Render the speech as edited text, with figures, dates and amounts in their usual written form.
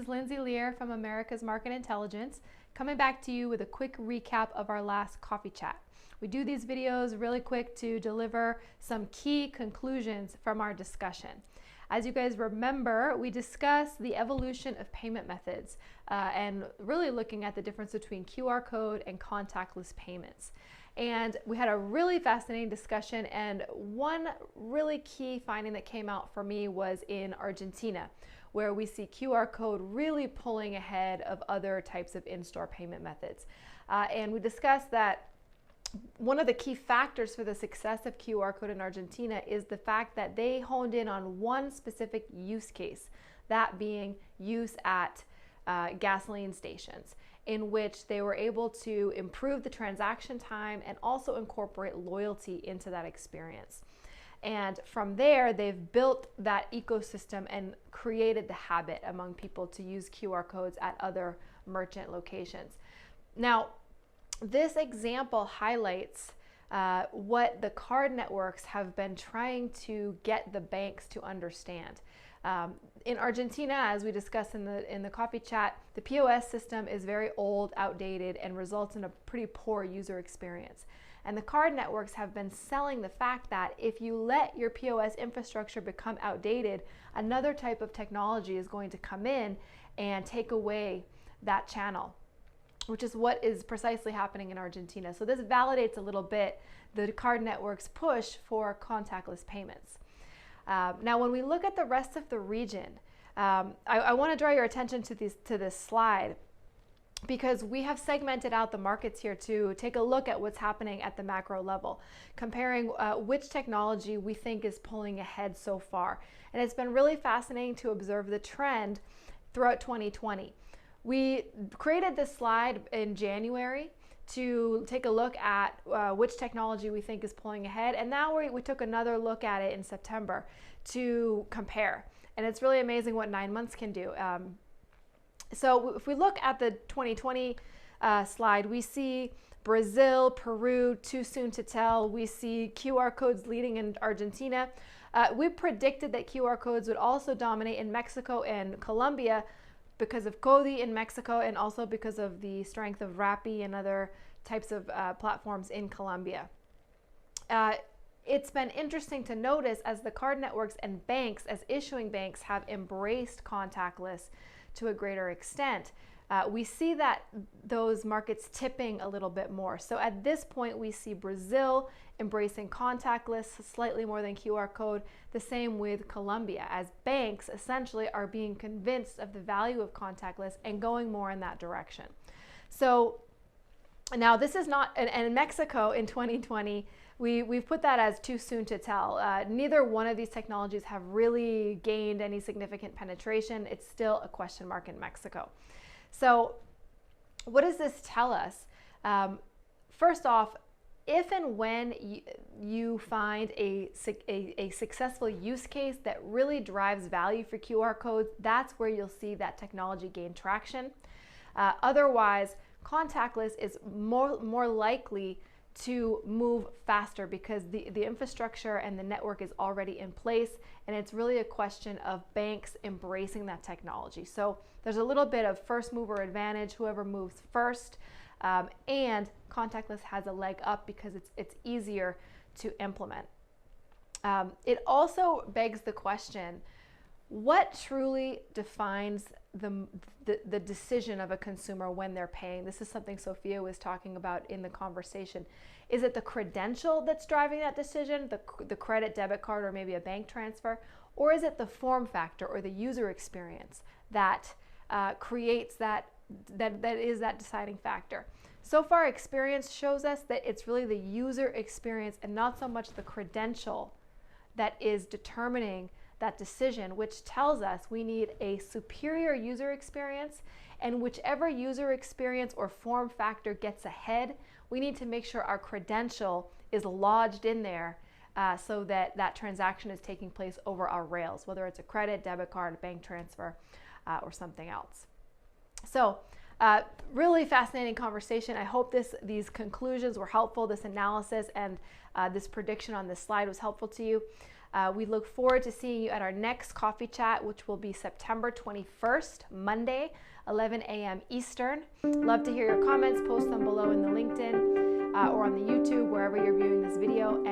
is Lindsay Lehr from America's Market Intelligence, coming back to you with a quick recap of our last coffee chat. We do these videos really quick to deliver some key conclusions from our discussion. As you guys remember, we discussed the evolution of payment methods and really looking at the difference between QR code and contactless payments. And we had a really fascinating discussion, and one really key finding that came out for me was in Argentina, where we see QR code really pulling ahead of other types of in-store payment methods. And we discussed that one of the key factors for the success of QR code in Argentina is the fact that they honed in on one specific use case, that being use at gasoline stations, in which they were able to improve the transaction time and also incorporate loyalty into that experience. And from there, they've built that ecosystem and created the habit among people to use QR codes at other merchant locations. Now, this example highlights what the card networks have been trying to get the banks to understand. In Argentina, as we discussed in the coffee chat, the POS system is very old, outdated, and results in a pretty poor user experience. And the card networks have been selling the fact that if you let your POS infrastructure become outdated, another type of technology is going to come in and take away that channel, which is what is precisely happening in Argentina. So this validates a little bit the card network's push for contactless payments. Now, when we look at the rest of the region, I want to draw your attention to this slide, because we have segmented out the markets here to take a look at what's happening at the macro level, comparing which technology we think is pulling ahead so far. And it's been really fascinating to observe the trend throughout 2020. We created this slide in January to take a look at which technology we think is pulling ahead, and now we took another look at it in September to compare. And it's really amazing what 9 months can do. So if we look at the 2020 slide, we see Brazil, Peru, too soon to tell. We see QR codes leading in Argentina. We predicted that QR codes would also dominate in Mexico and Colombia because of CODI in Mexico, and also because of the strength of Rappi and other types of platforms in Colombia. It's been interesting to notice as the card networks and banks, as issuing banks, have embraced contactless to a greater extent. We see that those markets tipping a little bit more. So at this point, we see Brazil embracing contactless slightly more than QR code, the same with Colombia, as banks essentially are being convinced of the value of contactless and going more in that direction. So now this is not, and in Mexico in 2020, we've put that as too soon to tell. Neither one of these technologies have really gained any significant penetration. It's still a question mark in Mexico. So what does this tell us? First off, if and when you find a successful use case that really drives value for QR codes, that's where you'll see that technology gain traction. Otherwise, contactless is more likely to move faster because the infrastructure and the network is already in place, and it's really a question of banks embracing that technology. So there's a little bit of first mover advantage, whoever moves first, and contactless has a leg up because it's easier to implement. It also begs the question, what truly defines the decision of a consumer when they're paying? This is something Sophia was talking about in the conversation. Is it the credential that's driving that decision, the credit, debit card, or maybe a bank transfer? Or is it the form factor or the user experience that creates that is that deciding factor? So far, experience shows us that it's really the user experience and not so much the credential that is determining that decision, which tells us we need a superior user experience, and whichever user experience or form factor gets ahead, we need to make sure our credential is lodged in there so that that transaction is taking place over our rails, whether it's a credit, debit card, bank transfer, or something else. So really fascinating conversation. I hope these conclusions were helpful, this analysis and this prediction on this slide was helpful to you. We look forward to seeing you at our next coffee chat, which will be September 21st, Monday, 11 a.m. Eastern. Love to hear your comments. Post them below in the LinkedIn or on the YouTube, wherever you're viewing this video.